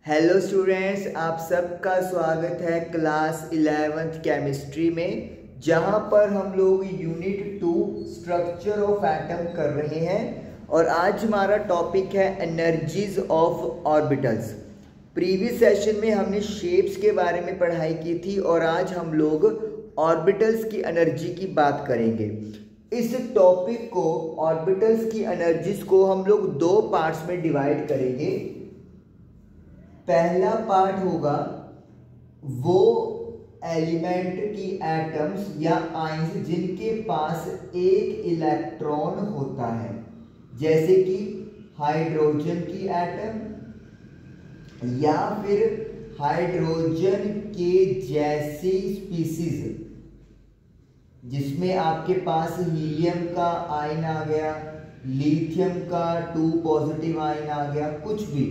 Hello students, आप सबका स्वागत है क्लास 11th केमिस्ट्री में, जहां पर हम लोग यूनिट 2 स्ट्रक्चर ऑफ एटम कर रहे हैं। और आज हमारा टॉपिक है energies of orbitals. Previous session में हमने शेप्स के बारे में पढ़ाई की थी और आज हम लोग ऑर्बिटल्स की एनर्जी की बात करेंगे। इस टॉपिक को, ऑर्बिटल्स की एनर्जीज को, हम लोग दो पार्ट्स में डिवाइड करेंगे। पहला पार्ट होगा वो एलिमेंट की एटम्स या आयंस जिनके पास एक इलेक्ट्रॉन होता है, जैसे कि हाइड्रोजन की एटम या फिर हाइड्रोजन के जैसी स्पीसीज जिसमें आपके पास हीलियम का आयन आ गया, लिथियम का 2 पॉजिटिव आयन आ गया, कुछ भी।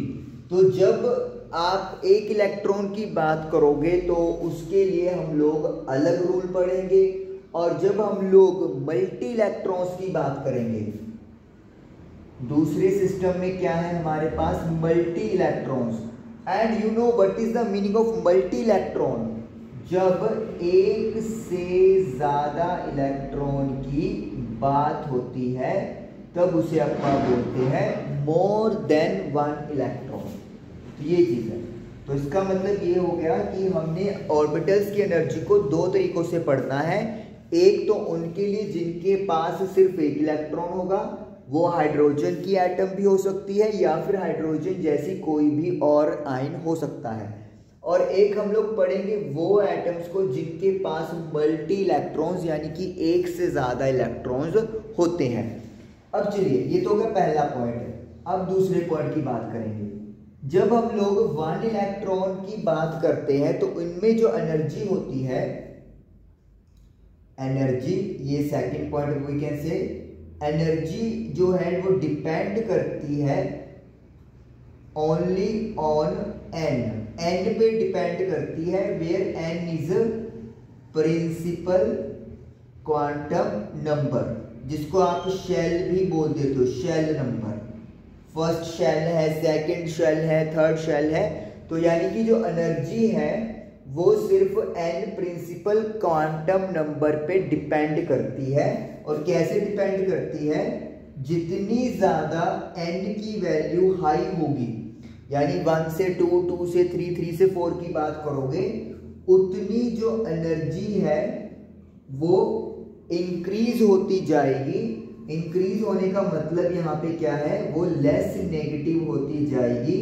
तो जब आप एक इलेक्ट्रॉन की बात करोगे तो उसके लिए हम लोग अलग रूल पढ़ेंगे, और जब हम लोग मल्टी इलेक्ट्रॉन्स की बात करेंगे, दूसरे सिस्टम में क्या है हमारे पास multi electrons. And you know what is the meaning of multi electron? जब एक से ज्यादा इलेक्ट्रॉन की बात होती है तब उसे अपन बोलते हैं मोर देन 1 इलेक्ट्रॉन। तो ये चीज़ है। तो इसका मतलब ये हो गया कि हमने ऑर्बिटल्स की एनर्जी को दो तरीकों से पढ़ना है। एक तो उनके लिए जिनके पास सिर्फ एक इलेक्ट्रॉन होगा, वो हाइड्रोजन की एटम भी हो सकती है या फिर हाइड्रोजन जैसी कोई भी और आयन हो सकता है। और एक हम लोग पढ़ेंगे वो एटम्स को जिनके पास मल्टी इलेक्ट्रॉन्स यानी कि एक से ज़्यादा इलेक्ट्रॉन्स होते हैं। अब चलिए, ये तो होगा पहला पॉइंट है। अब दूसरे पॉइंट की बात करेंगे। जब हम लोग 1 इलेक्ट्रॉन की बात करते हैं तो इनमें जो एनर्जी होती है, एनर्जी, ये second point we can say, energy जो है वो डिपेंड करती है ओनली ऑन एन। एन पे डिपेंड करती है, where n is principal quantum number, जिसको आप शेल भी बोल देते हो, शेल नंबर। फर्स्ट शेल है, सेकंड शेल है, थर्ड शेल है। तो यानी कि जो एनर्जी है वो सिर्फ एन प्रिंसिपल क्वांटम नंबर पे डिपेंड करती है। और कैसे डिपेंड करती है? जितनी ज्यादा एन की वैल्यू हाई होगी, यानी 1 से 2, 2 से 3, 3 से 4 की बात करोगे, उतनी जो एनर्जी है वो इंक्रीज होती जाएगी। इंक्रीज होने का मतलब यहाँ पे क्या है? वो लेस नेगेटिव होती जाएगी।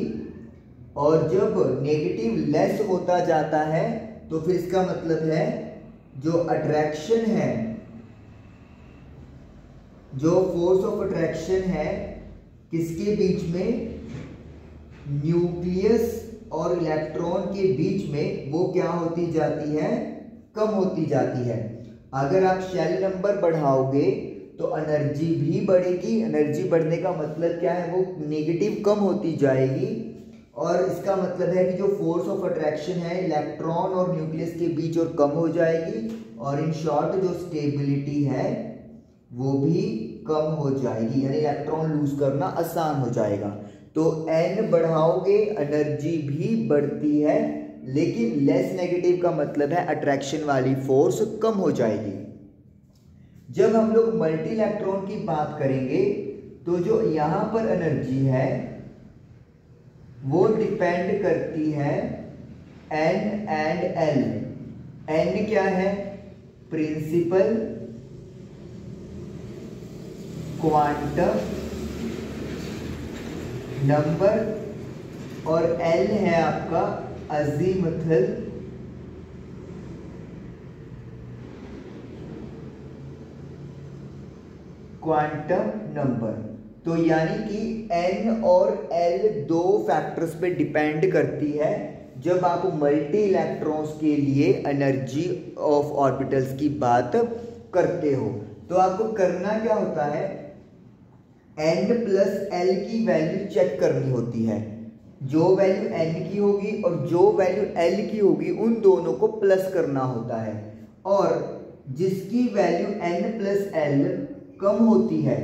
और जब नेगेटिव लेस होता जाता है तो फिर इसका मतलब है जो अट्रैक्शन है, जो फोर्स ऑफ अट्रैक्शन है किसके बीच में? न्यूक्लियस और इलेक्ट्रॉन के बीच में, वो क्या होती जाती है? कम होती जाती है। अगर आप शेल नंबर बढ़ाओगे तो एनर्जी भी बढ़ेगी। एनर्जी बढ़ने का मतलब क्या है? वो नेगेटिव कम होती जाएगी। और इसका मतलब है कि जो फोर्स ऑफ अट्रैक्शन है इलेक्ट्रॉन और न्यूक्लियस के बीच और कम हो जाएगी। और इन शॉर्ट जो स्टेबिलिटी है वो भी कम हो जाएगी, यानी इलेक्ट्रॉन लूज करना आसान हो जाएगा। तो एन बढ़ाओगे एनर्जी भी बढ़ती है, लेकिन लेस नेगेटिव का मतलब है अट्रैक्शन वाली फोर्स कम हो जाएगी। जब हम लोग मल्टी इलेक्ट्रॉन की बात करेंगे तो जो यहां पर एनर्जी है वो डिपेंड करती है एन एंड एल। एन क्या है? प्रिंसिपल क्वांटम नंबर, और एल है आपका अज़ीमुथल क्वांटम नंबर। तो यानी कि एन और एल दो फैक्टर्स पे डिपेंड करती है जब आप मल्टी इलेक्ट्रॉन्स के लिए एनर्जी ऑफ ऑर्बिटल्स की बात करते हो। तो आपको करना क्या होता है? एन प्लस एल की वैल्यू चेक करनी होती है। जो वैल्यू एन की होगी और जो वैल्यू एल की होगी, उन दोनों को प्लस करना होता है। और जिसकी वैल्यू एन प्लस एल कम होती है,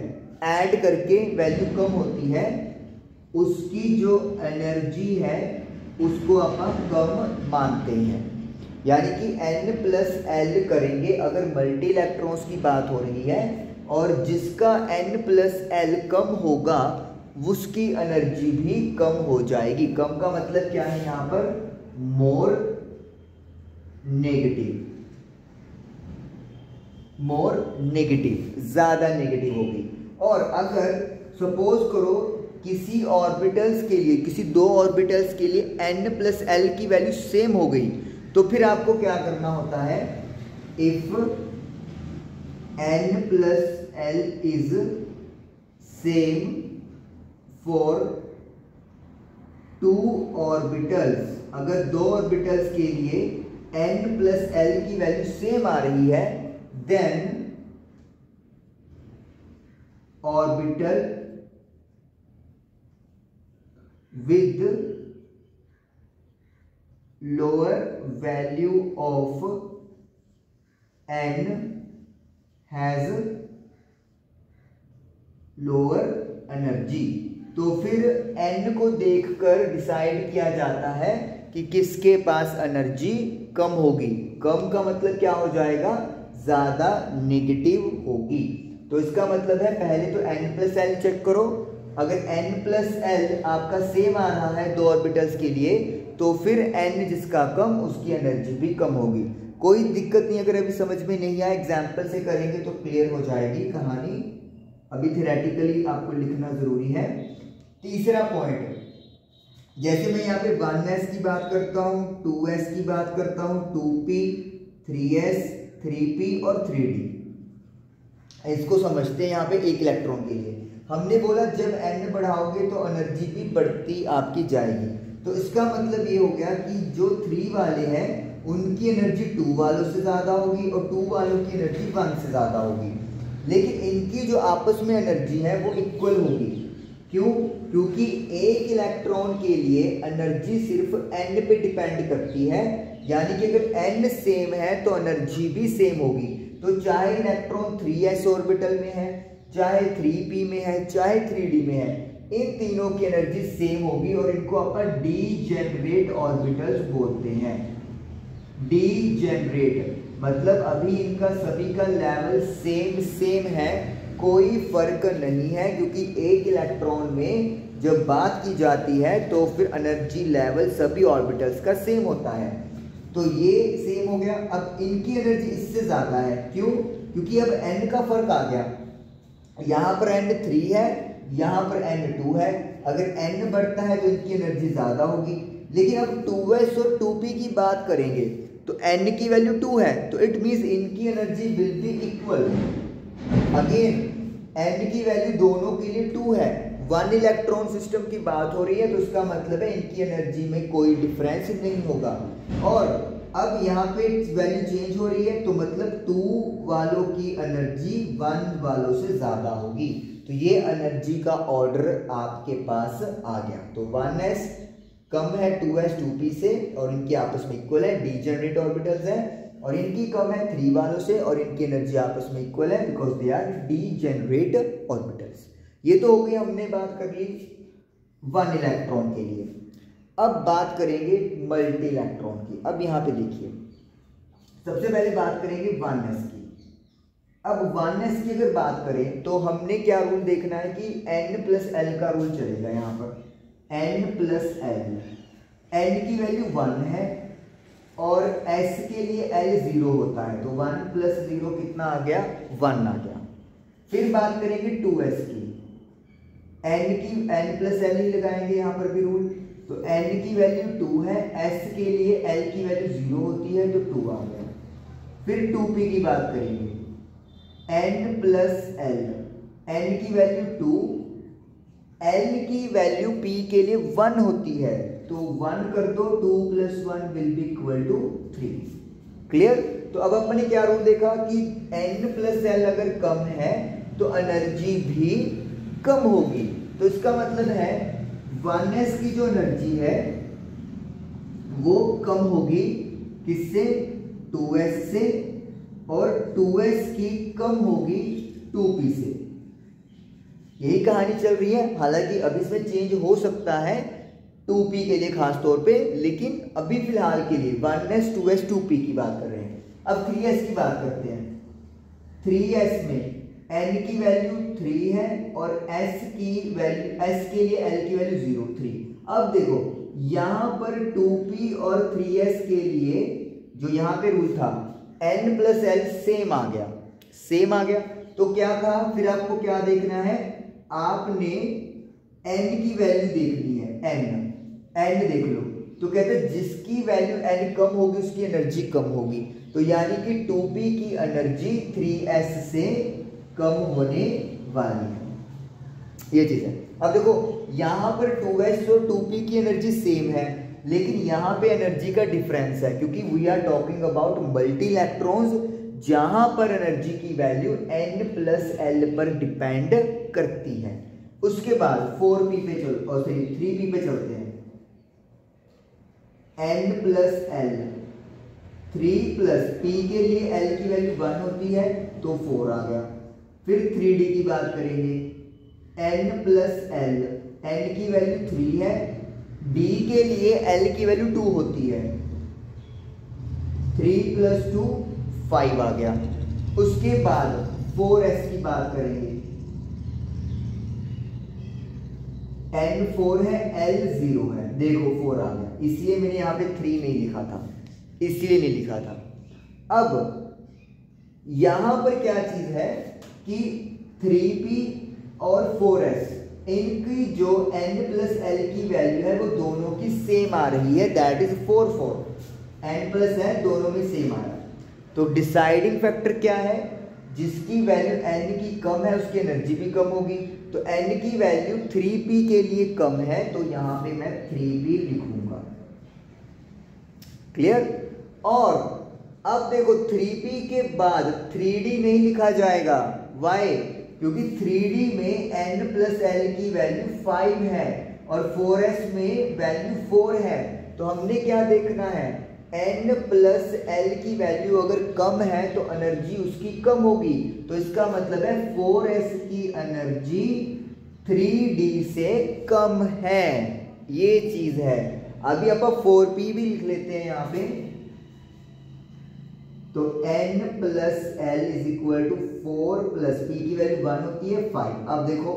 ऐड करके वैल्यू कम होती है, उसकी जो एनर्जी है उसको अपन कम मानते हैं। यानी कि N+L करेंगे अगर मल्टी इलेक्ट्रॉन्स की बात हो रही है, और जिसका N+L कम होगा उसकी एनर्जी भी कम हो जाएगी। कम का मतलब क्या है यहाँ पर? मोर नेगेटिव, ज्यादा नेगेटिव होगी। और अगर सपोज करो किसी ऑर्बिटल्स के लिए, किसी दो ऑर्बिटल्स के लिए N+L की वैल्यू सेम हो गई, तो फिर आपको क्या करना होता है? If N+L is same for two orbitals, अगर दो ऑर्बिटल्स के लिए N+L की वैल्यू सेम आ रही है, then orbital with lower value of N has lower energy। तो फिर N को देखकर डिसाइड किया जाता है कि किसके पास एनर्जी कम होगी। कम का मतलब क्या हो जाएगा? ज्यादा नेगेटिव होगी। तो इसका मतलब है पहले तो N+L चेक करो। अगर N+L आपका सेम आ रहा है दो ऑर्बिटल्स के लिए, तो फिर N जिसका कम उसकी एनर्जी भी कम होगी। कोई दिक्कत नहीं, अगर अभी समझ में नहीं आया एग्जाम्पल से करेंगे तो क्लियर हो जाएगी कहानी। अभी थ्योरेटिकली आपको लिखना जरूरी है। तीसरा पॉइंट, जैसे मैं यहाँ पे 1s की बात करता हूँ, 2s की बात करता हूँ, 2p, 3s, 3p और 3d। इसको समझते हैं यहाँ पे एक इलेक्ट्रॉन के लिए। हमने बोला जब n बढ़ाओगे तो एनर्जी भी बढ़ती आपकी जाएगी। तो इसका मतलब ये हो गया कि जो 3 वाले हैं उनकी एनर्जी 2 वालों से ज़्यादा होगी और 2 वालों की एनर्जी 1 से ज़्यादा होगी। लेकिन इनकी जो आपस में एनर्जी है वो इक्वल होगी। क्यों? क्योंकि एक इलेक्ट्रॉन के लिए एनर्जी सिर्फ n पे डिपेंड करती है। यानी कि अगर n सेम है तो एनर्जी भी सेम होगी। तो चाहे इलेक्ट्रॉन 3s ऑर्बिटल में है, चाहे 3p में है, चाहे 3d में है, इन तीनों की एनर्जी सेम होगी और इनको अपन डीजेनरेट ऑर्बिटल्स बोलते हैं। डीजेनरेट मतलब अभी इनका सभी का लेवल सेम है, कोई फर्क नहीं है, क्योंकि एक इलेक्ट्रॉन में जब बात की जाती है तो फिर एनर्जी लेवल सभी ऑर्बिटल्स का सेम होता है। तो ये सेम हो गया। अब इनकी एनर्जी इससे ज्यादा है। क्यों? क्योंकि अब n का फर्क आ गया। यहाँ पर N3 है, यहाँ पर N2 है। अगर n बढ़ता है तो इनकी एनर्जी ज्यादा होगी। लेकिन अब 2s और 2p की बात करेंगे तो n की वैल्यू 2 है, तो इट मीन्स इनकी energy will be equal. Again n की वैल्यू दोनों के लिए 2 है। 1 इलेक्ट्रॉन सिस्टम की बात हो रही है, तो इसका मतलब है इनकी एनर्जी में कोई डिफरेंस नहीं होगा। और अब यहाँ पे वैल्यू चेंज हो रही है, तो मतलब 2 वालों की एनर्जी 1 वालों से ज्यादा होगी। तो ये एनर्जी का ऑर्डर आपके पास आ गया। तो 1s कम है 2s 2p से और इनकी आपस में इक्वल है, डीजेनरेट ऑर्बिटल्स है। और इनकी कम है 3 वालों से और इनकी एनर्जी आपस में इक्वल है, because they are degenerate orbitals. ये तो हो गई, हमने बात कर ली 1 इलेक्ट्रॉन के लिए। अब बात करेंगे मल्टी इलेक्ट्रॉन की। अब यहाँ पे देखिए, सबसे पहले बात करेंगे 1s की। अब 1s की अगर बात करें तो हमने क्या रूल देखना है कि N+L का रूल चलेगा। यहाँ पर N+L, n की वैल्यू 1 है और s के लिए L 0 होता है, तो 1 + 0 कितना आ गया? 1 आ गया। फिर बात करेंगे 2s की। N+L ही लगाएंगे यहाँ पर भी रूल। तो n की वैल्यू 2 है, s के लिए L की वैल्यू 0 होती है, तो 2 आ गया। फिर 2p की बात करेंगे, N+L, n की वैल्यू 2, L की वैल्यू p के लिए 1 होती है, तो 1 कर दो, 2 + 1 will be equal to 3। Clear? तो अब अपने क्या रूल देखा कि N+L अगर कम है तो एनर्जी भी कम होगी। तो इसका मतलब है 1s की जो एनर्जी है वो कम होगी किससे? 2s से, और 2s की कम होगी 2p से। यही कहानी चल रही है। हालांकि अब इसमें चेंज हो सकता है, 2p के लिए खास तौर पे, लेकिन अभी फिलहाल के लिए 1s 2s 2p की बात कर रहे हैं। अब 3s की बात करते हैं। 3s में n की वैल्यू 3 है और s की वैल्यू, s के लिए l की वैल्यू 0 3। अब देखो यहां पर 2p और 3s के लिए जो यहां पे रूल था n प्लस l सेम आ गया, सेम आ गया। तो क्या कहा, फिर आपको क्या देखना है, आपने n की वैल्यू देखनी है, n देख लो। तो कहते हैं जिसकी वैल्यू n कम होगी उसकी एनर्जी कम होगी, तो यानी कि 2p की एनर्जी 3s से कम होने वाली है, ये चीज है। अब देखो यहां पर 2s और 2p की एनर्जी सेम है, लेकिन यहां पे एनर्जी का डिफरेंस है, क्योंकि we are talking about multi electrons, जहां पर एनर्जी की वैल्यू n प्लस l पर डिपेंड करती है। उसके बाद 4p पे चलो, और 3p पे चलते हैं। n plus l, 3 plus p के लिए l की वैल्यू 1 होती है तो 4 आ गया। फिर 3d की बात करेंगे, n प्लस l, n की वैल्यू 3 है, d के लिए l की वैल्यू 2 होती है, 3 प्लस 2 5 आ गया। उसके बाद 4s की बात करेंगे, n 4 है, l 0 है, देखो 4 आ गया, इसलिए मैंने यहाँ पे 3 नहीं लिखा था, इसलिए नहीं लिखा था। अब यहां पर क्या चीज है कि 3p और 4s, इनकी जो n प्लस l की वैल्यू है वो दोनों की सेम आ रही है, that is 4 4, n plus l दोनों में सेम आ रहा है। तो डिसाइडिंग फैक्टर क्या है, जिसकी वैल्यू n की कम है उसकी एनर्जी भी कम होगी, तो n की वैल्यू 3p के लिए कम है, तो यहां पे मैं 3p लिखूंगा, क्लियर। और अब देखो 3p के बाद 3d नहीं लिखा जाएगा, वाई, क्योंकि 3d में n प्लस l की वैल्यू 5 है और 4s में वैल्यू 4 है, तो हमने क्या देखना है, n प्लस l की वैल्यू अगर कम है तो एनर्जी उसकी कम होगी, तो इसका मतलब है 4s की एनर्जी 3d से कम है, ये चीज है। अभी आप 4p भी लिख लेते हैं यहां पे, तो n plus l is equal to 4 plus p की वैल्यू 1 होती है 5। अब देखो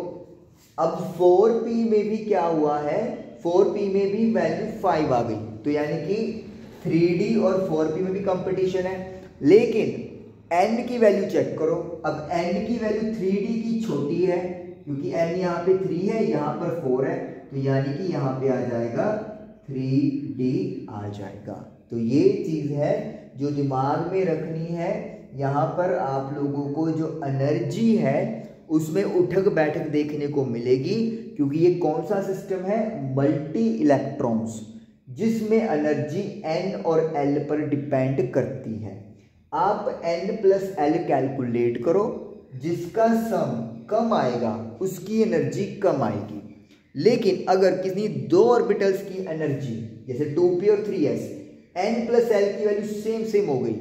अब 4p में भी क्या हुआ है, 4p में भी वैल्यू 5 आ गई, तो यानी कि 3d और 4p में भी कंपटीशन है। लेकिन n की वैल्यू चेक करो, अब n की वैल्यू 3d की छोटी है, क्योंकि n यहाँ पे 3 है, यहाँ पर 4 है, तो यानी कि यहाँ पे आ जाएगा 3d आ जाएगा। तो ये चीज है जो दिमाग में रखनी है। यहाँ पर आप लोगों को जो एनर्जी है उसमें उठक बैठक देखने को मिलेगी, क्योंकि ये कौन सा सिस्टम है, मल्टी इलेक्ट्रॉन्स, जिसमें एनर्जी n और l पर डिपेंड करती है। आप n प्लस l कैलकुलेट करो, जिसका सम कम आएगा उसकी एनर्जी कम आएगी। लेकिन अगर किसी दो ऑर्बिटल्स की एनर्जी जैसे 2p और 3s, n प्लस l की वैल्यू सेम सेम हो गई,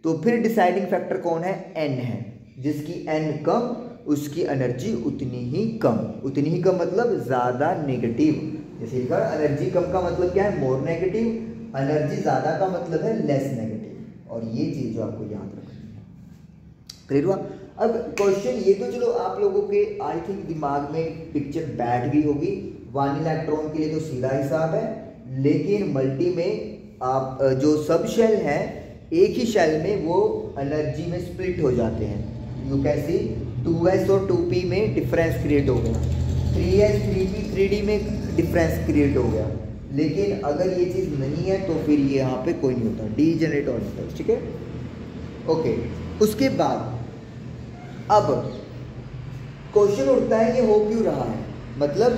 तो फिर डिसाइडिंग फैक्टर कौन है, n है, जिसकी n कम उसकी एनर्जी उतनी ही कम। उतनी ही कम मतलब ज्यादा नेगेटिव, जैसे लिखा एनर्जी कम का मतलब क्या है, मोर नेगेटिव, एनर्जी ज्यादा का मतलब है लेस नेगेटिव, और ये चीज जो आपको याद रखनी है, क्लियर हुआ। अब क्वेश्चन ये तो चलो आप लोगों के आई थिंक दिमाग में पिक्चर बैठ गई होगी, 1 इलेक्ट्रॉन के लिए तो सीधा हिसाब है, लेकिन मल्टी में आप जो सब शेल है एक ही शेल में वो एनर्जी में स्प्लिट हो जाते हैं। यू कैन सी 2s और 2p में डिफरेंस क्रिएट हो गया, 3s 3p 3d में डिफरेंस क्रिएट हो गया, लेकिन अगर ये चीज़ नहीं है तो फिर ये यहाँ पे कोई नहीं होता, डी जनरेट ऑर्बिटल, ठीक है, ओके। उसके बाद अब क्वेश्चन उठता है ये हो क्यों रहा है, मतलब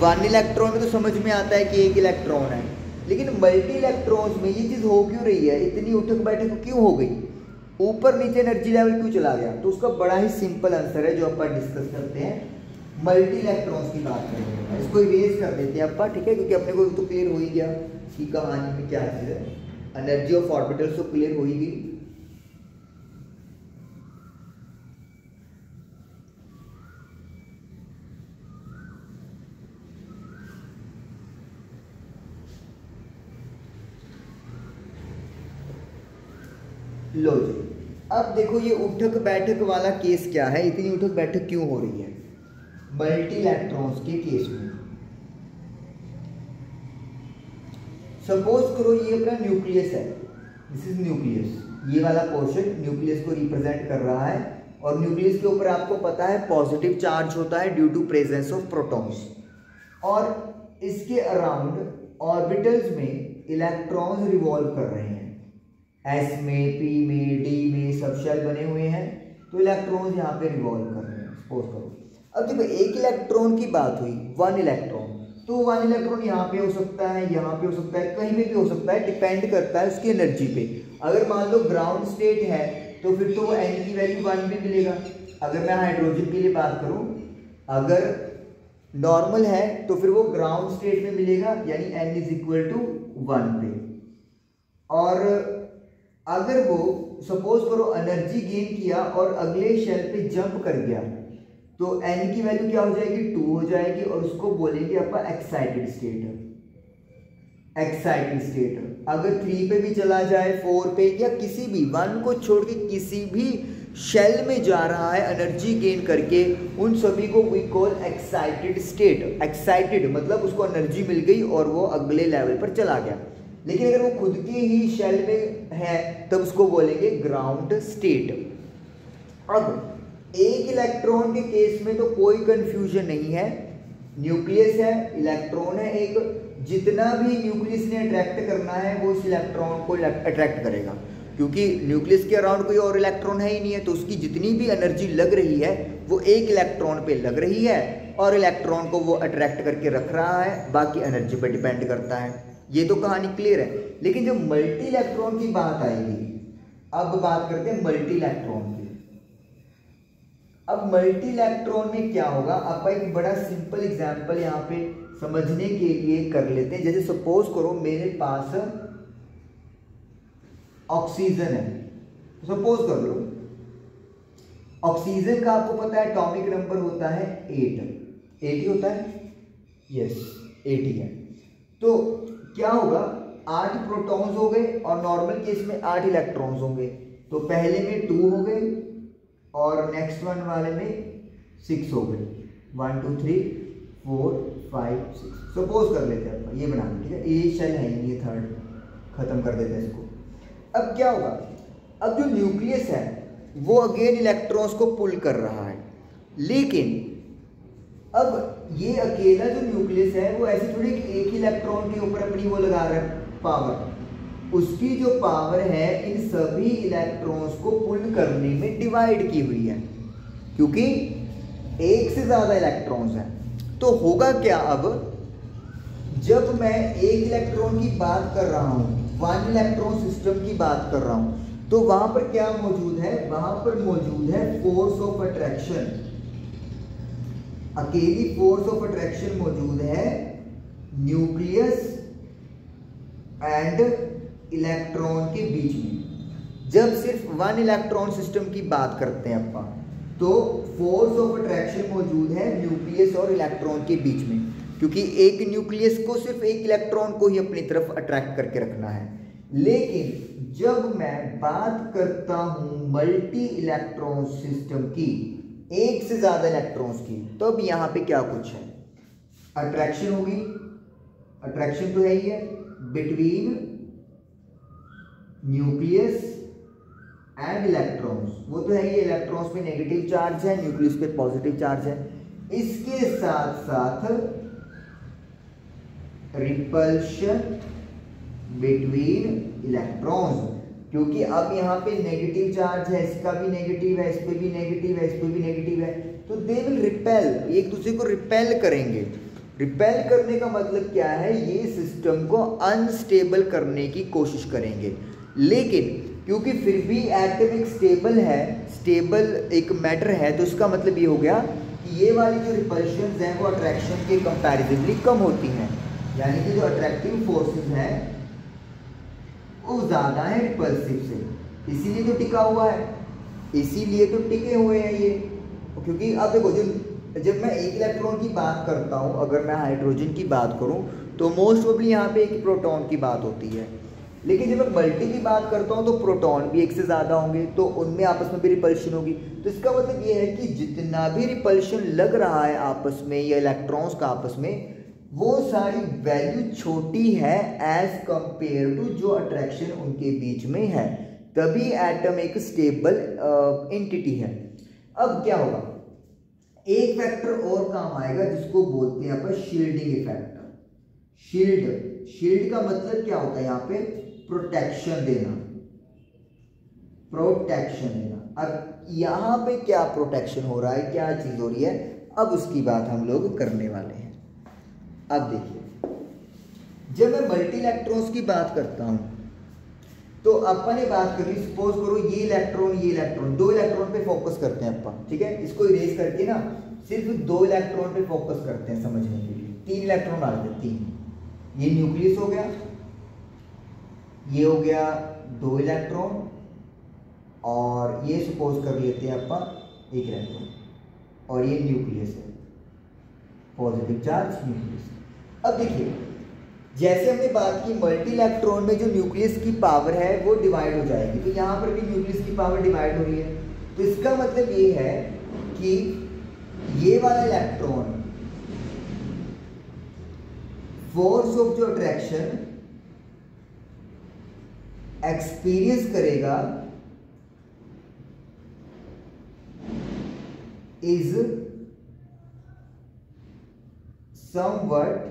1 इलेक्ट्रॉन में तो समझ में आता है कि एक इलेक्ट्रॉन है, लेकिन मल्टी इलेक्ट्रॉन्स में ये चीज हो क्यों रही है, इतनी उठक बैठक क्यों हो गई, ऊपर नीचे एनर्जी लेवल क्यों चला गया। तो उसका बड़ा ही सिंपल आंसर है जो अपन डिस्कस करते हैं, मल्टी इलेक्ट्रॉन्स की बात करते हैं। इसको इरेज कर देते हैं अपन, ठीक है, क्योंकि अपने को तो क्लियर हो ही गया कि कहानी में क्या चीज है, एनर्जी ऑफ ऑर्बिटल्स तो क्लियर हो ही गई। लो जी, अब देखो ये उठक बैठक वाला केस क्या है, इतनी उठक बैठक क्यों हो रही है मल्टी इलेक्ट्रॉन्स के केस में। सपोज करो ये अपना न्यूक्लियस है, दिस इज न्यूक्लियस, ये वाला पोर्शन न्यूक्लियस को रिप्रेजेंट कर रहा है और न्यूक्लियस के ऊपर आपको पता है पॉजिटिव चार्ज होता है due to presence of protons, और इसके अराउंड ऑर्बिटल्स में इलेक्ट्रॉन्स रिवॉल्व कर रहे हैं, एस में, पी में, डी में सब शेल बने हुए हैं, तो इलेक्ट्रॉन्स यहाँ पे रिवॉल्व कर रहे हैं। सपोज करो अब देखो एक इलेक्ट्रॉन की बात हुई, वन इलेक्ट्रॉन, तो वन इलेक्ट्रॉन यहाँ पे हो सकता है, यहाँ पे हो सकता है, कहीं पे भी हो सकता है, डिपेंड करता है उसकी एनर्जी पे। अगर मान लो ग्राउंड स्टेट है तो फिर तो एन की वैल्यू 1 भी मिलेगा। अगर मैं हाइड्रोजन के लिए बात करूं, अगर नॉर्मल है तो फिर वो ग्राउंड स्टेट में मिलेगा, यानी n इज इक्वल टू 1 पे। और अगर वो सपोज करो एनर्जी गेन किया और अगले शेल पे जंप कर गया तो n की वैल्यू क्या हो जाएगी, 2 हो जाएगी, और उसको बोलेंगे अपन एक्साइटेड स्टेट। एक्साइटेड स्टेट अगर 3 पे भी चला जाए, 4 पे, या किसी भी 1 को छोड़ के किसी भी शेल में जा रहा है एनर्जी गेन करके, उन सभी को we call excited state. Excited मतलब उसको एनर्जी मिल गई और वो अगले लेवल पर चला गया। लेकिन अगर वो खुद के ही शेल में है तब उसको बोलेंगे ग्राउंड स्टेट। अब एक इलेक्ट्रॉन के केस में तो कोई कंफ्यूजन नहीं है, न्यूक्लियस है, इलेक्ट्रॉन है एक, जितना भी न्यूक्लियस ने अट्रैक्ट करना है वो इस इलेक्ट्रॉन को अट्रैक्ट करेगा, क्योंकि न्यूक्लियस के अराउंड कोई और इलेक्ट्रॉन है ही नहीं है, तो उसकी जितनी भी एनर्जी लग रही है वो एक इलेक्ट्रॉन पे लग रही है और इलेक्ट्रॉन को वो अट्रैक्ट करके रख रहा है, बाकी एनर्जी पर डिपेंड करता है। ये तो कहानी क्लियर है। लेकिन जब मल्टी इलेक्ट्रॉन की बात आएगी, अब बात करते हैं मल्टी इलेक्ट्रॉन की। अब मल्टी इलेक्ट्रॉन में क्या होगा, आप एक बड़ा सिंपल एग्जांपल यहाँ पे समझने के लिए कर लेते हैं। जैसे सपोज करो मेरे पास ऑक्सीजन है, सपोज कर लो ऑक्सीजन का आपको पता है एटॉमिक नंबर होता है 8 ही होता है, यस 8 ही है। तो क्या होगा, 8 प्रोटॉन्स हो गए और नॉर्मल केस में 8 इलेक्ट्रॉन्स होंगे, तो पहले में 2 हो गए और नेक्स्ट वन वाले में 6 हो गए, 1 2 3 4 5 6। सपोज कर लेते हैं अपन, ये बना लें, ठीक है, ये शेल है ये थर्ड, खत्म कर देते हैं इसको। अब क्या होगा, अब जो न्यूक्लियस है वो अगेन इलेक्ट्रॉन्स को पुल कर रहा है, लेकिन अब ये अकेला जो न्यूक्लियस है वो ऐसे थोड़ी कि एक ही इलेक्ट्रॉन के ऊपर अपनी वो लगा रहा है पावर, उसकी जो पावर है इन सभी इलेक्ट्रॉन्स को पुल करने में डिवाइड की हुई है, क्योंकि एक से ज़्यादा इलेक्ट्रॉन्स हैं। तो होगा क्या, अब जब मैं एक इलेक्ट्रॉन की बात कर रहा हूँ, 1 इलेक्ट्रॉन सिस्टम की बात कर रहा हूँ, तो वहाँ पर क्या मौजूद है, वहाँ पर मौजूद है फोर्स ऑफ अट्रैक्शन। अकेली फोर्स ऑफ अट्रैक्शन मौजूद है न्यूक्लियस एंड इलेक्ट्रॉन के बीच में। जब सिर्फ 1 इलेक्ट्रॉन सिस्टम की बात करते हैं अपन, तो फोर्स ऑफ अट्रैक्शन मौजूद है न्यूक्लियस और इलेक्ट्रॉन के बीच में, क्योंकि एक न्यूक्लियस को सिर्फ एक इलेक्ट्रॉन को ही अपनी तरफ अट्रैक्ट करके रखना है। लेकिन जब मैं बात करता हूं मल्टी इलेक्ट्रॉन सिस्टम की, एक से ज्यादा इलेक्ट्रॉन्स की, तो अब यहां पे क्या कुछ है, अट्रैक्शन होगी, अट्रैक्शन तो है ही है बिटवीन न्यूक्लियस एंड इलेक्ट्रॉन्स, वो तो है ही, इलेक्ट्रॉन्स पे नेगेटिव चार्ज है, न्यूक्लियस पे पॉजिटिव चार्ज है। इसके साथ साथ रिपल्शन बिटवीन इलेक्ट्रॉन्स, क्योंकि अब यहाँ पे नेगेटिव चार्ज है, इसका भी नेगेटिव है, इस पे भी नेगेटिव है, इस पे भी नेगेटिव है, तो दे विल रिपेल, एक दूसरे को रिपेल करेंगे। रिपेल करने का मतलब क्या है, ये सिस्टम को अनस्टेबल करने की कोशिश करेंगे। लेकिन क्योंकि फिर भी एटमिक स्टेबल है, स्टेबल एक मैटर है, तो इसका मतलब ये हो गया कि ये वाली जो रिपल्शंस हैं वो अट्रैक्शन के कंपैरेटिवली कम होती हैं, यानी कि जो अट्रैक्टिव फोर्सेस हैं वो ज़्यादा है रिपल्सिव से, इसीलिए तो टिका हुआ है, इसीलिए तो टिके हुए हैं ये। क्योंकि अब देखो, जब मैं एक इलेक्ट्रॉन की बात करता हूँ, अगर मैं हाइड्रोजन की बात करूँ तो मोस्ट प्रोबेबली यहाँ पे एक प्रोटॉन की बात होती है, लेकिन जब मैं मल्टी की बात करता हूँ तो प्रोटॉन भी एक से ज़्यादा होंगे, तो उनमें आपस में भी रिपल्शन होगी। तो इसका मतलब ये है कि जितना भी रिपल्शन लग रहा है आपस में या इलेक्ट्रॉन्स का आपस में, वो सारी वैल्यू छोटी है एज कंपेयर टू जो अट्रैक्शन उनके बीच में है, तभी एटम एक स्टेबल एंटिटी है। अब क्या होगा, एक फैक्टर और काम आएगा जिसको बोलते हैं अपन शील्डिंग इफेक्ट। शील्ड का मतलब क्या होता है यहाँ पे, प्रोटेक्शन देना, प्रोटेक्शन देना। अब यहाँ पे क्या प्रोटेक्शन हो रहा है, क्या चीज हो रही है, अब उसकी बात हम लोग करने वाले हैं। अब देखिए, जब मैं मल्टी इलेक्ट्रॉन्स की बात करता हूं तो अपन ने बात करी, सपोज करो ये इलेक्ट्रॉन, दो इलेक्ट्रॉन पे फोकस करते हैं अपन, ठीक है, इसको इरेज करके ना सिर्फ दो इलेक्ट्रॉन पे फोकस करते हैं समझने के लिए। तीन इलेक्ट्रॉन आ गए, तीन, ये न्यूक्लियस हो गया, ये हो गया दो इलेक्ट्रॉन, और ये सपोज कर लेते हैं अपन एक इलेक्ट्रॉन, और ये न्यूक्लियस है, पॉजिटिव चार्ज न्यूक्लियस। अब देखिए, जैसे हमने बात की मल्टी इलेक्ट्रॉन में जो न्यूक्लियस की पावर है वो डिवाइड हो जाएगी, तो यहाँ पर भी न्यूक्लियस की पावर डिवाइड हो रही है। तो इसका मतलब ये है कि ये वाला इलेक्ट्रॉन फोर्स ऑफ जो अट्रैक्शन एक्सपीरियंस करेगा is somewhat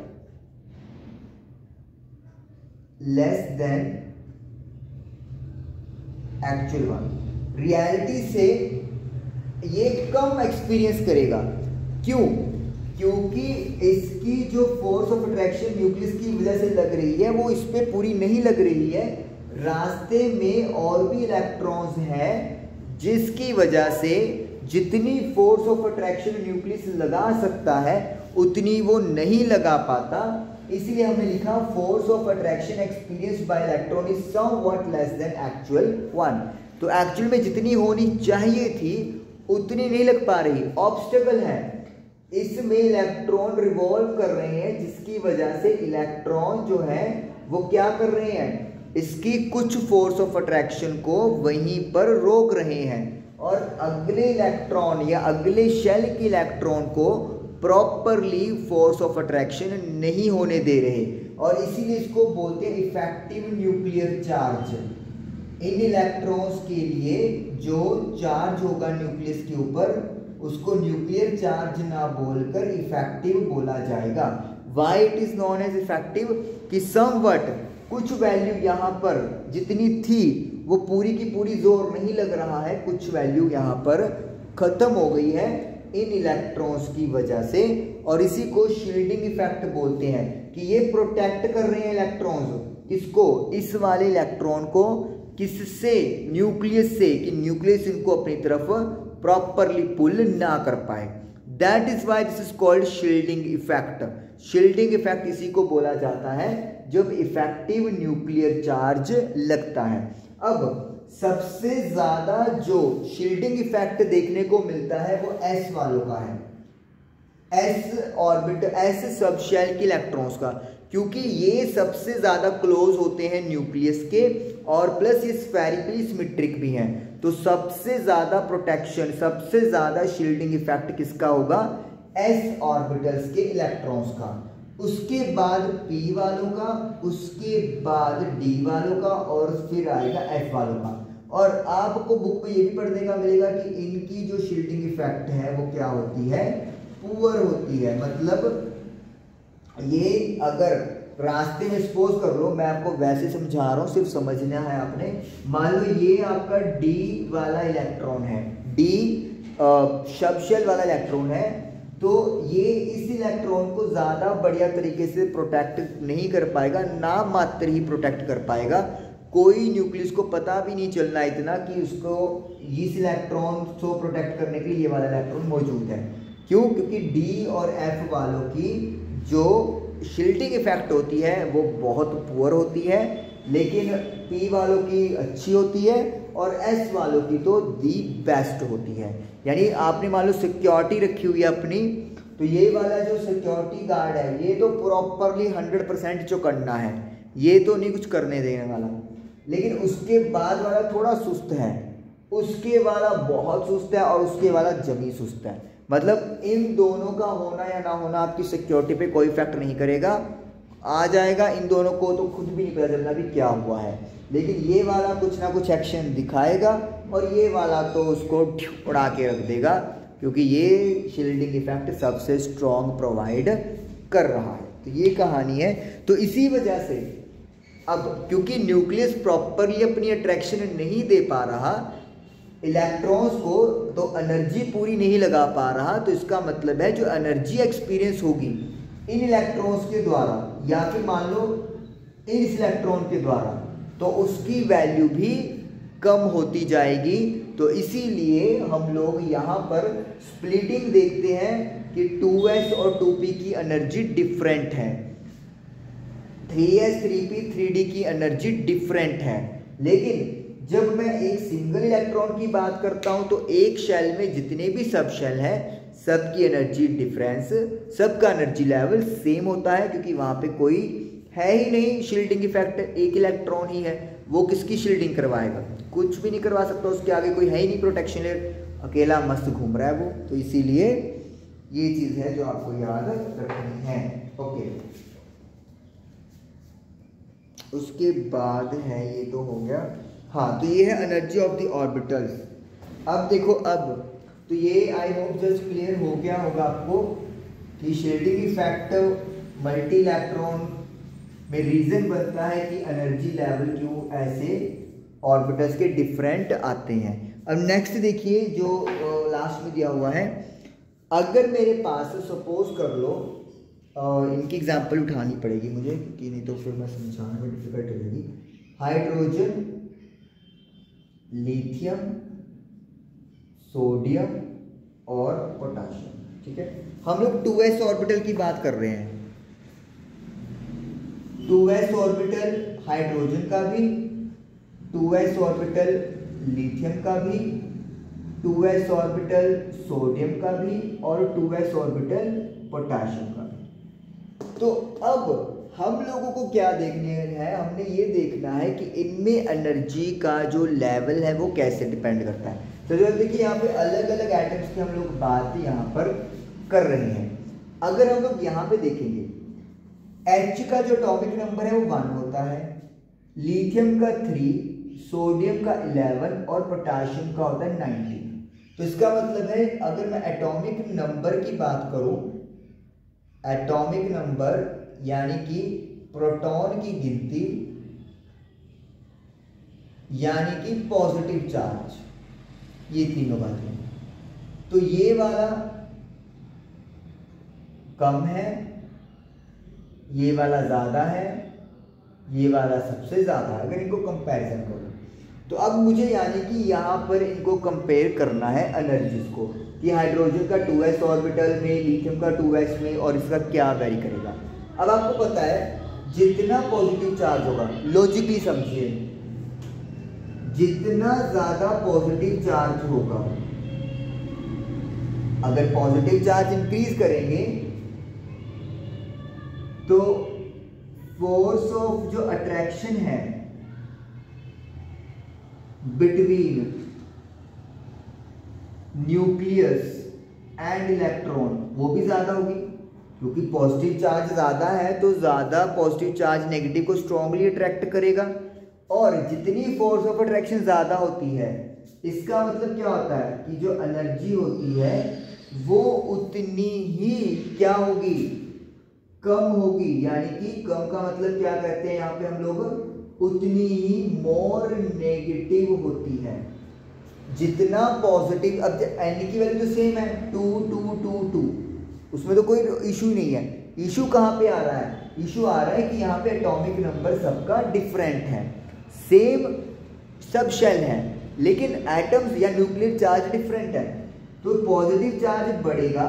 less than actual one. Reality से ये कम एक्सपीरियंस करेगा। क्यों? क्योंकि इसकी जो फोर्स ऑफ अट्रैक्शन न्यूक्लियस की वजह से लग रही है वो इस पे पूरी नहीं लग रही है, रास्ते में और भी इलेक्ट्रॉन्स हैं जिसकी वजह से जितनी फोर्स ऑफ अट्रैक्शन न्यूक्लियस लगा सकता है उतनी वो नहीं लगा पाता। इसलिए हमने लिखा force of attraction experienced bye electron is somewhat less than actual one. तो एक्चुअल में जितनी होनी चाहिए थी उतनी नहीं लग पा रही, ऑब्स्टेकल है। इसमें इलेक्ट्रॉन रिवॉल्व कर रहे हैं जिसकी वजह से इलेक्ट्रॉन जो है वो क्या कर रहे हैं, इसकी कुछ फोर्स ऑफ अट्रैक्शन को वहीं पर रोक रहे हैं और अगले इलेक्ट्रॉन या अगले शेल के इलेक्ट्रॉन को प्रॉपरली फोर्स ऑफ अट्रैक्शन नहीं होने दे रहे, और इसीलिए इसको बोलते हैं इफेक्टिव न्यूक्लियर चार्ज। इन इलेक्ट्रॉन्स के लिए जो चार्ज होगा न्यूक्लियस के ऊपर उसको न्यूक्लियर चार्ज ना बोलकर इफेक्टिव बोला जाएगा। Why it is known as effective? कि समवट कुछ वैल्यू यहाँ पर जितनी थी वो पूरी की पूरी जोर नहीं लग रहा है, कुछ वैल्यू यहाँ पर खत्म हो गई है इन इलेक्ट्रॉन्स की वजह से, और इसी को शील्डिंग इफेक्ट बोलते हैं कि ये प्रोटेक्ट कर रहे हैं इलेक्ट्रॉन्स। किसको? इस वाले इलेक्ट्रॉन को। किससे? न्यूक्लियस से, कि न्यूक्लियस इनको अपनी तरफ प्रॉपरली पुल ना कर पाए। That is why this is called shielding effect. Shielding effect इसी को बोला जाता है जब इफेक्टिव न्यूक्लियर चार्ज लगता है। अब सबसे ज्यादा जो शील्डिंग इफेक्ट देखने को मिलता है वो एस वालों का है, s orbital, s sub shell के इलेक्ट्रॉन्स का, क्योंकि ये सबसे ज्यादा क्लोज होते हैं न्यूक्लियस के और प्लस ये स्फेरिकली सिमेट्रिक भी हैं। तो सबसे ज्यादा प्रोटेक्शन, सबसे ज्यादा शील्डिंग इफेक्ट किसका होगा? एस ऑर्बिटल्स के इलेक्ट्रॉन्स का, उसके बाद पी वालों का, उसके बाद डी वालों का, और फिर आएगा एफ वालों का। और आपको बुक में ये भी पढ़ने का मिलेगा कि इनकी जो शील्डिंग इफेक्ट है वो क्या होती है? पुअर होती है। मतलब ये अगर रास्ते में सपोज कर लो, मैं आपको वैसे समझा रहा हूँ, सिर्फ समझना है आपने। मान लो ये आपका डी वाला इलेक्ट्रॉन है, डी सब शेल वाला इलेक्ट्रॉन है, तो ये इस इलेक्ट्रॉन को ज़्यादा बढ़िया तरीके से प्रोटेक्ट नहीं कर पाएगा, ना मात्र ही प्रोटेक्ट कर पाएगा। कोई न्यूक्लियस को पता भी नहीं चलना इतना कि उसको इस इलेक्ट्रॉन को प्रोटेक्ट करने के लिए ये वाला इलेक्ट्रॉन मौजूद है। क्यों? क्योंकि डी और एफ वालों की जो शील्डिंग इफेक्ट होती है वो बहुत पुअर होती है, लेकिन पी वालों की अच्छी होती है और एस वालों की तो दी बेस्ट होती है। यानी आपने मान लो सिक्योरिटी रखी हुई है अपनी, तो ये वाला जो सिक्योरिटी गार्ड है ये तो प्रॉपरली 100% जो करना है, ये तो नहीं कुछ करने देने वाला, लेकिन उसके बाद वाला थोड़ा सुस्त है, उसके वाला बहुत सुस्त है और उसके वाला जमी सुस्त है। मतलब इन दोनों का होना या ना होना आपकी सिक्योरिटी पे कोई इफेक्ट नहीं करेगा, आ जाएगा इन दोनों को तो खुद भी नहीं पता चलना भी क्या हुआ है, लेकिन ये वाला कुछ ना कुछ एक्शन दिखाएगा और ये वाला तो उसको उड़ा के रख देगा, क्योंकि ये शील्डिंग इफेक्ट सबसे स्ट्रॉन्ग प्रोवाइड कर रहा है। तो ये कहानी है। तो इसी वजह से अब क्योंकि न्यूक्लियस प्रॉपरली अपनी अट्रैक्शन नहीं दे पा रहा इलेक्ट्रॉन्स को, तो एनर्जी पूरी नहीं लगा पा रहा, तो इसका मतलब है जो एनर्जी एक्सपीरियंस होगी इन इलेक्ट्रॉन्स के द्वारा या फिर मान लो इस इलेक्ट्रॉन के द्वारा, तो उसकी वैल्यू भी कम होती जाएगी। तो इसीलिए हम लोग यहाँ पर स्प्लिटिंग देखते हैं कि 2s और 2p की एनर्जी डिफरेंट है, 3s 3p 3d की एनर्जी डिफरेंट है। लेकिन जब मैं एक सिंगल इलेक्ट्रॉन की बात करता हूं तो एक शेल में जितने भी सब शेल हैं सबकी एनर्जी डिफरेंस, सबका एनर्जी लेवल सेम होता है, क्योंकि वहां पे कोई है ही नहीं शील्डिंग इफेक्ट, एक इलेक्ट्रॉन ही है, वो किसकी शील्डिंग करवाएगा, कुछ भी नहीं करवा सकता, उसके आगे कोई है ही नहीं प्रोटेक्शन लेयर, अकेला मस्त घूम रहा है वो। तो इसीलिए ये चीज है जो आपको याद रखनी है। ओके, उसके बाद है, ये तो हो गया। हाँ, तो ये है एनर्जी ऑफ द ऑर्बिटल्स। अब देखो, अब तो ये आई होप जस्ट क्लियर हो गया होगा आपको कि शील्डिंग इफेक्ट मल्टी इलेक्ट्रॉन में रीजन बनता है कि एनर्जी लेवल क्यों ऐसे ऑर्बिटल्स के डिफरेंट आते हैं। अब नेक्स्ट देखिए जो लास्ट में दिया हुआ है, अगर मेरे पास सपोज कर लो, इनकी एग्जांपल उठानी पड़ेगी मुझे क्योंकि नहीं तो फिर मैं समझाने में डिफिकल्ट हो जाएगी। हाइड्रोजन, लिथियम, सोडियम और पोटाशियम, ठीक है। हम लोग 2s ऑर्बिटल की बात कर रहे हैं। 2s ऑर्बिटल हाइड्रोजन का भी, 2s ऑर्बिटल लिथियम का भी, 2s ऑर्बिटल सोडियम का भी और 2s ऑर्बिटल पोटाशियम का भी। तो अब हम लोगों को क्या देखने है, हमने ये देखना है कि इनमें एनर्जी का जो लेवल है वो कैसे डिपेंड करता है। तो जो देखिए यहाँ पे अलग अलग एटम्स की हम लोग बात यहाँ पर कर रहे हैं। अगर हम लोग यहाँ पे देखेंगे, H का जो एटॉमिक नंबर है वो 1 होता है, लिथियम का 3, सोडियम का 11 और पोटाशियम का होता है 19। तो इसका मतलब है अगर मैं एटॉमिक नंबर की बात करूं, एटॉमिक नंबर यानी कि प्रोटॉन की गिनती यानी कि पॉजिटिव चार्ज, ये तीनों बातें, तो ये वाला कम है, ये वाला ज्यादा है, ये वाला सबसे ज्यादा है अगर इनको कंपैरिजन करो। तो अब मुझे यानी कि यहाँ पर इनको कंपेयर करना है एनर्जीज को कि हाइड्रोजन का 2s ऑर्बिटल में, लिथियम का 2s में और इसका क्या वेरी करेगा। अब आपको पता है जितना पॉजिटिव चार्ज होगा, लॉजिकली समझिए, जितना ज्यादा पॉजिटिव चार्ज होगा, अगर पॉजिटिव चार्ज इंक्रीज करेंगे तो फोर्स ऑफ जो अट्रैक्शन है बिटवीन न्यूक्लियस एंड इलेक्ट्रॉन वो भी ज्यादा होगी, क्योंकि पॉजिटिव चार्ज ज्यादा है तो ज्यादा पॉजिटिव चार्ज नेगेटिव को स्ट्रांगली अट्रैक्ट करेगा, और जितनी फोर्स ऑफ अट्रैक्शन ज्यादा होती है इसका मतलब क्या होता है कि जो एनर्जी होती है वो उतनी ही क्या होगी, कम होगी। यानी कि कम का मतलब क्या कहते हैं यहाँ पे हम लोग, उतनी ही मोर नेगेटिव होती है। जितना पॉजिटिव, अब एन की वैल्यू तो सेम है 2 2 2 2, उसमें तो कोई इशू नहीं है। इशू कहाँ पे आ रहा है, इशू आ रहा है कि यहाँ पे एटॉमिक नंबर सबका डिफरेंट है, सेम सब शेल है लेकिन एटम्स या न्यूक्लियर चार्ज डिफरेंट है। तो पॉजिटिव चार्ज बढ़ेगा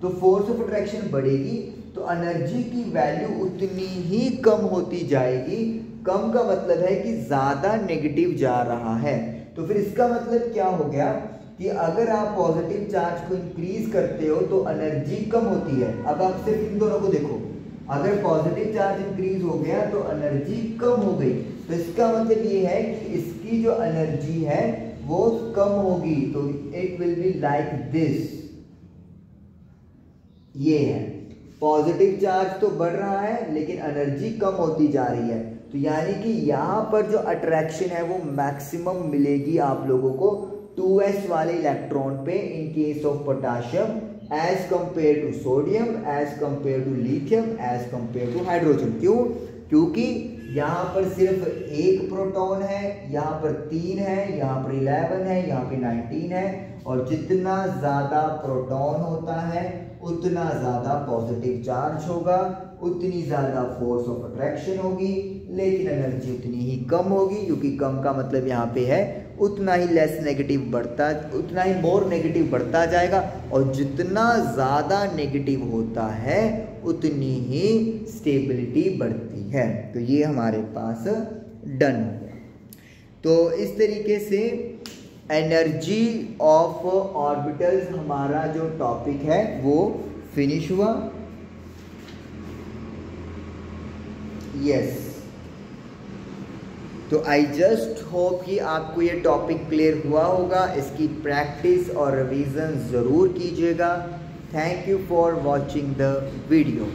तो फोर्स ऑफ अट्रैक्शन बढ़ेगी, तो एनर्जी की वैल्यू उतनी ही कम होती जाएगी। कम का मतलब है कि ज्यादा नेगेटिव जा रहा है। तो फिर इसका मतलब क्या हो गया कि अगर आप पॉजिटिव चार्ज को इंक्रीज करते हो तो एनर्जी कम होती है। अब आप सिर्फ इन दोनों को देखो, अगर पॉजिटिव चार्ज इंक्रीज हो गया तो एनर्जी कम हो गई, तो इसका मतलब ये है कि इसकी जो एनर्जी है वो कम होगी, तो it will be like this. ये है पॉजिटिव चार्ज तो बढ़ रहा है लेकिन एनर्जी कम होती जा रही है, तो यानी कि यहाँ पर जो अट्रैक्शन है वो मैक्सिमम मिलेगी आप लोगों को 2s वाले इलेक्ट्रॉन पे in case of potassium as compare to sodium, as compare to lithium, as compare to hydrogen. क्यों? क्योंकि यहाँ पर सिर्फ एक प्रोटॉन है, यहाँ पर 3 है, यहाँ पर 11 है, यहाँ पे 19 है, और जितना ज़्यादा प्रोटॉन होता है उतना ज़्यादा पॉजिटिव चार्ज होगा, उतनी ज़्यादा फोर्स ऑफ अट्रैक्शन होगी, लेकिन एनर्जी उतनी ही कम होगी, क्योंकि कम का मतलब यहाँ पे है उतना ही लेस नेगेटिव बढ़ता, उतना ही मोर नेगेटिव बढ़ता जाएगा, और जितना ज़्यादा नेगेटिव होता है उतनी ही स्टेबिलिटी बढ़ती है। तो ये हमारे पास डन हो गया। तो इस तरीके से एनर्जी ऑफ ऑर्बिटल्स हमारा जो टॉपिक है वो फिनिश हुआ। यस, तो आई जस्ट होप कि आपको ये टॉपिक क्लियर हुआ होगा। इसकी प्रैक्टिस और रिवीजन ज़रूर कीजिएगा। Thank you for watching the video.